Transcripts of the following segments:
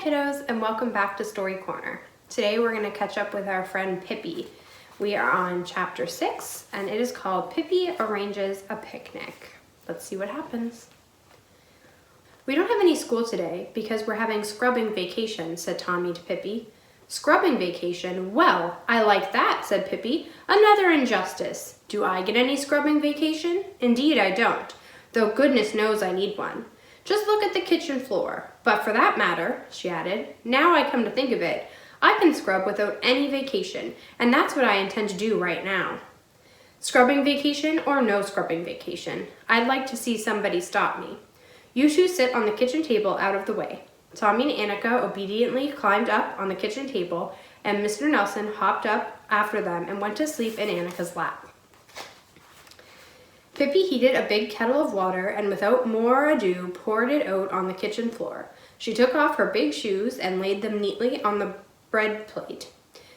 kiddos, and welcome back to Story Corner. Today we're going to catch up with our friend Pippi. We are on chapter 6 and it is called Pippi Arranges a Picnic. Let's see what happens. We don't have any school today because we're having scrubbing vacation, said Tommy to Pippi. Scrubbing vacation? Well, I like that, said Pippi. Another injustice. Do I get any scrubbing vacation? Indeed I don't, though goodness knows I need one. Just look at the kitchen floor. But for that matter, she added, now I come to think of it, I can scrub without any vacation, and that's what I intend to do right now. Scrubbing vacation or no scrubbing vacation, I'd like to see somebody stop me. You two sit on the kitchen table out of the way. Tommy and Annika obediently climbed up on the kitchen table, and Mr. Nelson hopped up after them and went to sleep in Annika's lap. Pippi heated a big kettle of water and without more ado poured it out on the kitchen floor. She took off her big shoes and laid them neatly on the bread plate.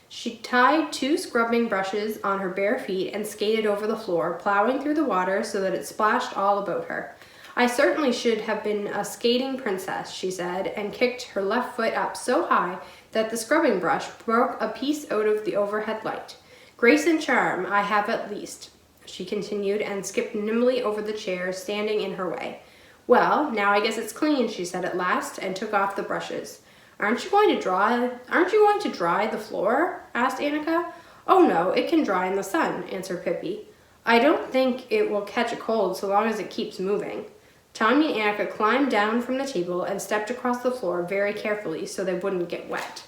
She tied 2 scrubbing brushes on her bare feet and skated over the floor, plowing through the water so that it splashed all about her. I certainly should have been a skating princess, she said, and kicked her left foot up so high that the scrubbing brush broke a piece out of the overhead light. Grace and charm I have at least, she continued, and skipped nimbly over the chair standing in her way. Well, now I guess it's clean, she said at last, and took off the brushes. Aren't you going to dry the floor? Asked Annika. Oh no, it can dry in the sun, answered Pippi. I don't think it will catch a cold so long as it keeps moving. Tommy and Annika climbed down from the table and stepped across the floor very carefully so they wouldn't get wet.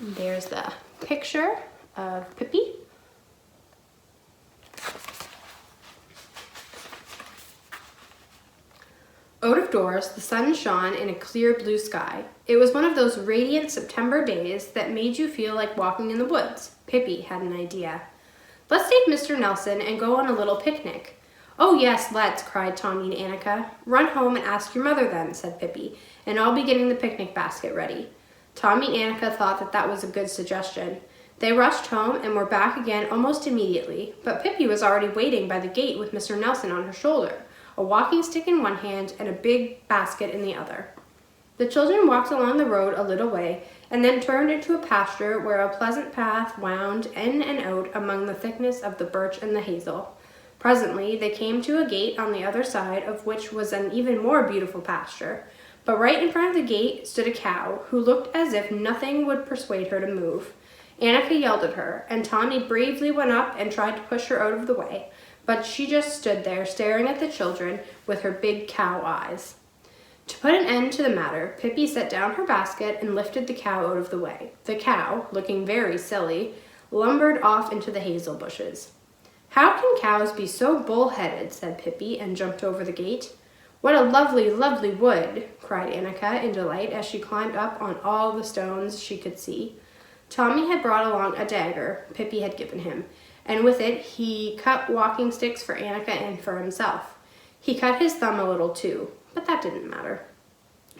There's the picture of Pippi. Out of doors, the sun shone in a clear blue sky. It was one of those radiant September days that made you feel like walking in the woods. Pippi had an idea. Let's take Mr. Nelson and go on a little picnic. Oh yes, let's, cried Tommy and Annika. Run home and ask your mother then, said Pippi, and I'll be getting the picnic basket ready. Tommy and Annika thought that was a good suggestion. They rushed home and were back again almost immediately, but Pippi was already waiting by the gate with Mr. Nelson on her shoulder, a walking stick in one hand and a big basket in the other. The children walked along the road a little way and then turned into a pasture where a pleasant path wound in and out among the thickness of the birch and the hazel. Presently they came to a gate on the other side of which was an even more beautiful pasture, but right in front of the gate stood a cow who looked as if nothing would persuade her to move. Annika yelled at her, and Tommy bravely went up and tried to push her out of the way, but she just stood there staring at the children with her big cow eyes. To put an end to the matter, Pippi set down her basket and lifted the cow out of the way. The cow, looking very silly, lumbered off into the hazel bushes. How can cows be so bull-headed, said Pippi, and jumped over the gate. What a lovely, lovely wood, cried Annika in delight as she climbed up on all the stones she could see. Tommy had brought along a dagger Pippi had given him, and with it he cut walking sticks for Annika and for himself. He cut his thumb a little too, but that didn't matter.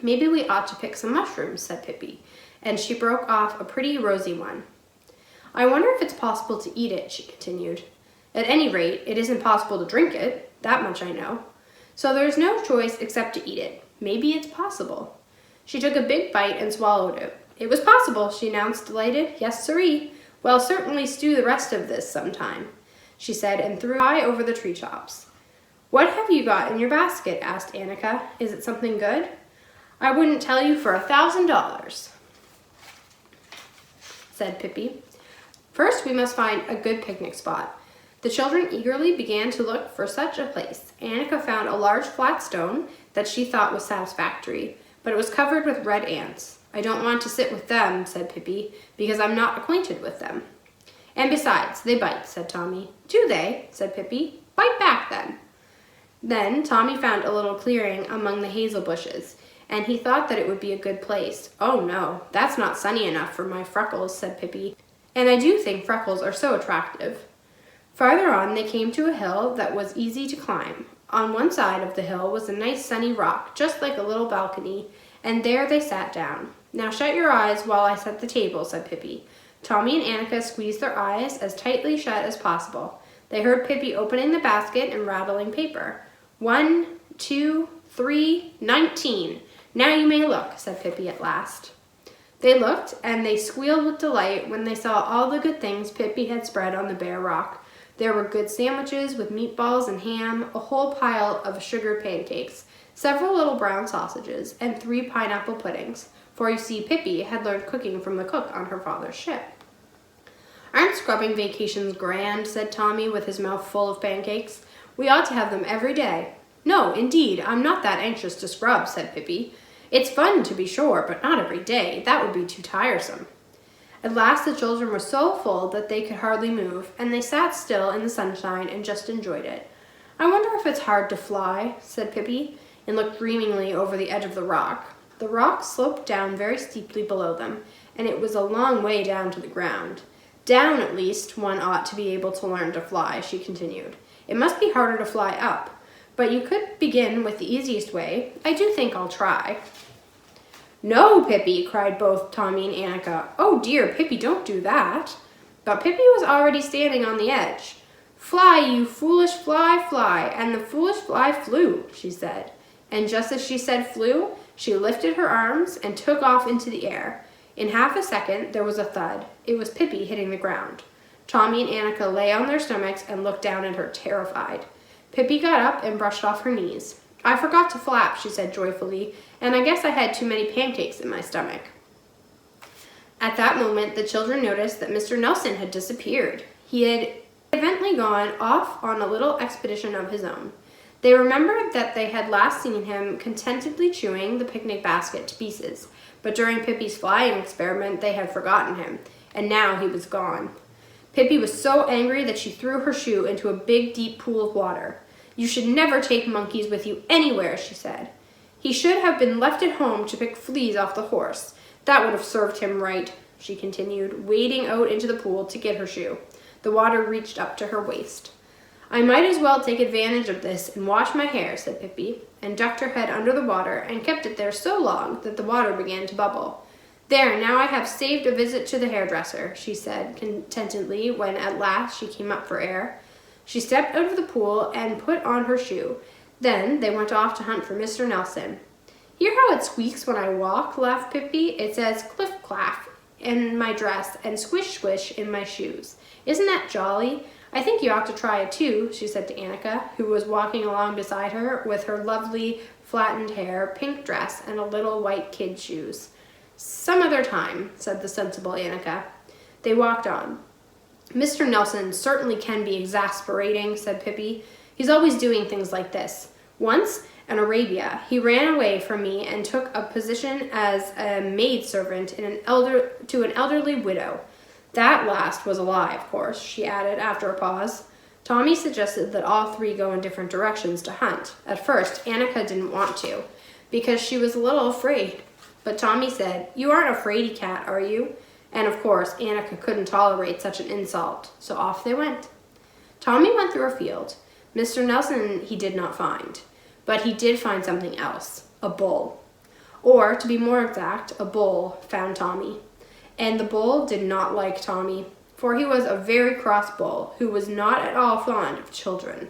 Maybe we ought to pick some mushrooms, said Pippi, and she broke off a pretty rosy one. I wonder if it's possible to eat it, she continued. At any rate, it isn't possible to drink it, that much I know. So there's no choice except to eat it. Maybe it's possible. She took a big bite and swallowed it. It was possible, she announced, delighted. Yes, sirree. Well, certainly stew the rest of this sometime, she said, and threw high over the treetops. What have you got in your basket? Asked Annika. Is it something good? I wouldn't tell you for $1,000, said Pippi. First, we must find a good picnic spot. The children eagerly began to look for such a place. Annika found a large flat stone that she thought was satisfactory, but it was covered with red ants. I don't want to sit with them, said Pippi, because I'm not acquainted with them. And besides, they bite, said Tommy. Do they? Said Pippi. Bite back then. Then Tommy found a little clearing among the hazel bushes, and he thought that it would be a good place. Oh no, that's not sunny enough for my freckles, said Pippi, and I do think freckles are so attractive. Farther on they came to a hill that was easy to climb. On one side of the hill was a nice sunny rock, just like a little balcony, and there they sat down. Now shut your eyes while I set the table, said Pippi. Tommy and Annika squeezed their eyes as tightly shut as possible. They heard Pippi opening the basket and rattling paper. 1, 2, 3, 19. "Now you may look," said Pippi at last. They looked, and they squealed with delight when they saw all the good things Pippi had spread on the bare rock. There were good sandwiches with meatballs and ham, a whole pile of sugar pancakes, several little brown sausages, and 3 pineapple puddings, for you see Pippi had learned cooking from the cook on her father's ship. "Aren't scrubbing vacations grand?" said Tommy with his mouth full of pancakes. "We ought to have them every day." "No, indeed, I'm not that anxious to scrub," said Pippi. "It's fun, to be sure, but not every day. That would be too tiresome." At last the children were so full that they could hardly move, and they sat still in the sunshine and just enjoyed it. "I wonder if it's hard to fly," said Pippi, and looked dreamingly over the edge of the rock. The rock sloped down very steeply below them, and it was a long way down to the ground. "Down, at least, one ought to be able to learn to fly," she continued. "It must be harder to fly up, but you could begin with the easiest way. I do think I'll try." "No, Pippi," cried both Tommy and Annika. "Oh dear, Pippi, don't do that." But Pippi was already standing on the edge. "Fly, you foolish fly, fly," and the foolish fly flew, she said. And just as she said flew, she lifted her arms and took off into the air. In half a second, there was a thud. It was Pippi hitting the ground. Tommy and Annika lay on their stomachs and looked down at her, terrified. Pippi got up and brushed off her knees. "I forgot to flap," she said joyfully, "and I guess I had too many pancakes in my stomach." At that moment, the children noticed that Mr. Nelson had disappeared. He had evidently gone off on a little expedition of his own. They remembered that they had last seen him contentedly chewing the picnic basket to pieces, but during Pippi's flying experiment they had forgotten him, and now he was gone. Pippi was so angry that she threw her shoe into a big, deep pool of water. "You should never take monkeys with you anywhere," she said. "He should have been left at home to pick fleas off the horse. That would have served him right," she continued, wading out into the pool to get her shoe. The water reached up to her waist. "I might as well take advantage of this and wash my hair," said Pippi, and ducked her head under the water and kept it there so long that the water began to bubble. "There, now I have saved a visit to the hairdresser," she said contentedly when at last she came up for air. She stepped out of the pool and put on her shoe. Then they went off to hunt for Mr. Nelson. "Hear how it squeaks when I walk?" laughed Pippi. "It says cliff-claff in my dress and swish-swish in my shoes. Isn't that jolly? I think you ought to try it too," she said to Annika, who was walking along beside her with her lovely flattened hair, pink dress, and a little white kid shoes. "Some other time," said the sensible Annika. They walked on. "Mr. Nelson certainly can be exasperating," said Pippi. "He's always doing things like this. Once, in Arabia, he ran away from me and took a position as a maidservant to an elderly widow. That last was a lie, of course," she added after a pause. Tommy suggested that all 3 go in different directions to hunt. At first, Annika didn't want to, because she was a little afraid. But Tommy said, "You aren't a fraidy cat, are you?" And of course, Annika couldn't tolerate such an insult, so off they went. Tommy went through a field. Mr. Nelson he did not find, but he did find something else, a bull. Or, to be more exact, a bull found Tommy. And the bull did not like Tommy, for he was a very cross bull who was not at all fond of children.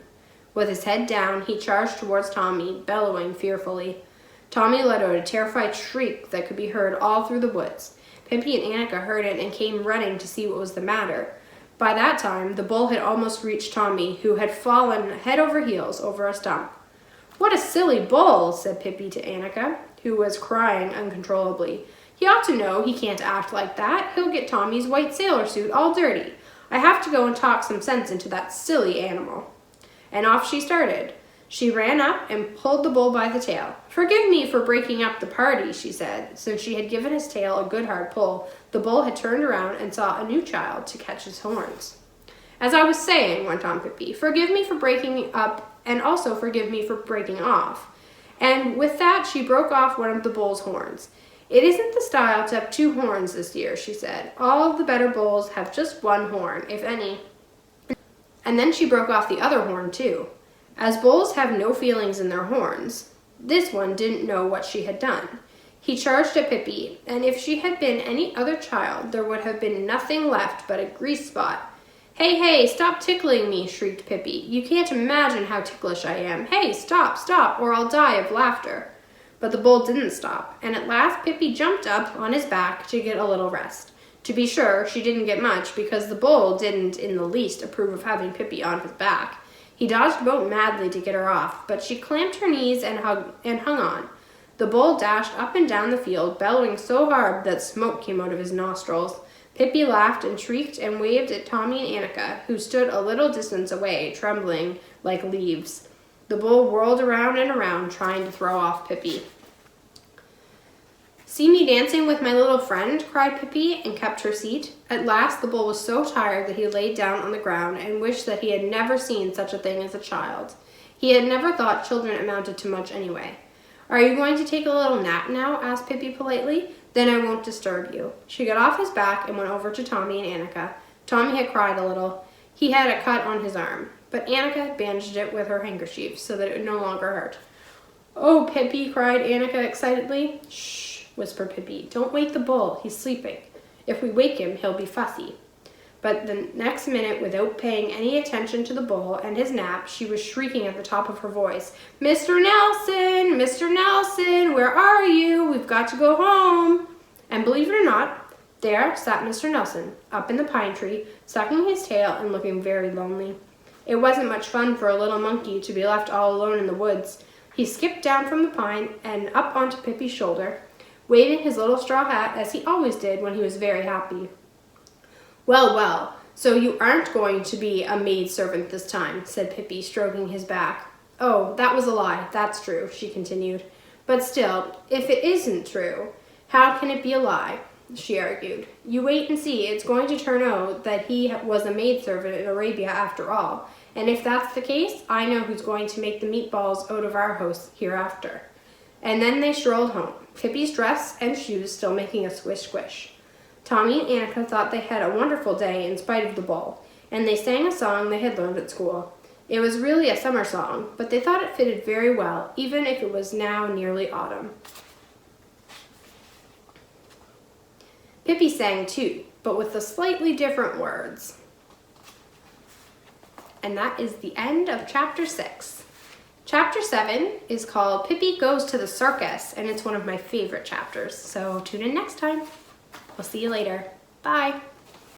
With his head down, he charged towards Tommy, bellowing fearfully. Tommy let out a terrified shriek that could be heard all through the woods. Pippi and Annika heard it and came running to see what was the matter. By that time, the bull had almost reached Tommy, who had fallen head over heels over a stump. "What a silly bull," said Pippi to Annika, who was crying uncontrollably. "He ought to know he can't act like that. He'll get Tommy's white sailor suit all dirty. I have to go and talk some sense into that silly animal." And off she started. She ran up and pulled the bull by the tail. "Forgive me for breaking up the party," she said. Since she had given his tail a good hard pull, the bull had turned around and saw a new child to catch his horns. "As I was saying," went on Pippi, "forgive me for breaking up and also forgive me for breaking off." And with that, she broke off one of the bull's horns. "It isn't the style to have 2 horns this year," she said. "All the better bulls have just 1 horn, if any." And then she broke off the other horn too. As bulls have no feelings in their horns, this one didn't know what she had done. He charged at Pippi, and if she had been any other child, there would have been nothing left but a grease spot. "Hey, hey, stop tickling me," shrieked Pippi. "You can't imagine how ticklish I am. Hey, stop, stop, or I'll die of laughter." But the bull didn't stop, and at last Pippi jumped up on his back to get a little rest. To be sure, she didn't get much because the bull didn't in the least approve of having Pippi on his back. He dodged about madly to get her off, but she clamped her knees and hung on. The bull dashed up and down the field, bellowing so hard that smoke came out of his nostrils. Pippi laughed and shrieked and waved at Tommy and Annika, who stood a little distance away, trembling like leaves. The bull whirled around and around, trying to throw off Pippi. "See me dancing with my little friend?" cried Pippi, and kept her seat. At last the bull was so tired that he laid down on the ground and wished that he had never seen such a thing as a child. He had never thought children amounted to much anyway. "Are you going to take a little nap now?" asked Pippi politely. "Then I won't disturb you." She got off his back and went over to Tommy and Annika. Tommy had cried a little. He had a cut on his arm, but Annika had bandaged it with her handkerchief so that it no longer hurt. "Oh, Pippi," cried Annika excitedly. "Shh," whispered Pippi. "Don't wake the bull. He's sleeping. If we wake him, he'll be fussy." But the next minute, without paying any attention to the bull and his nap, she was shrieking at the top of her voice, "Mr. Nelson! Mr. Nelson! Where are you? We've got to go home!" And believe it or not, there sat Mr. Nelson, up in the pine tree, sucking his tail and looking very lonely. It wasn't much fun for a little monkey to be left all alone in the woods. He skipped down from the pine and up onto Pippi's shoulder, waving his little straw hat as he always did when he was very happy. "Well, well, so you aren't going to be a maidservant this time," said Pippi, stroking his back. "Oh, that was a lie, that's true," she continued. "But still, if it isn't true, how can it be a lie?" she argued. "You wait and see. It's going to turn out that he was a maidservant in Arabia after all, and if that's the case, I know who's going to make the meatballs out of our house hereafter." And then they strolled home, Pippi's dress and shoes still making a squish-squish. Tommy and Annika thought they had a wonderful day in spite of the bull, and they sang a song they had learned at school. It was really a summer song, but they thought it fitted very well, even if it was now nearly autumn. Pippi sang too, but with the slightly different words. And that is the end of Chapter 6. Chapter 7 is called Pippi Goes to the Circus, and it's one of my favorite chapters, so tune in next time. We'll see you later. Bye.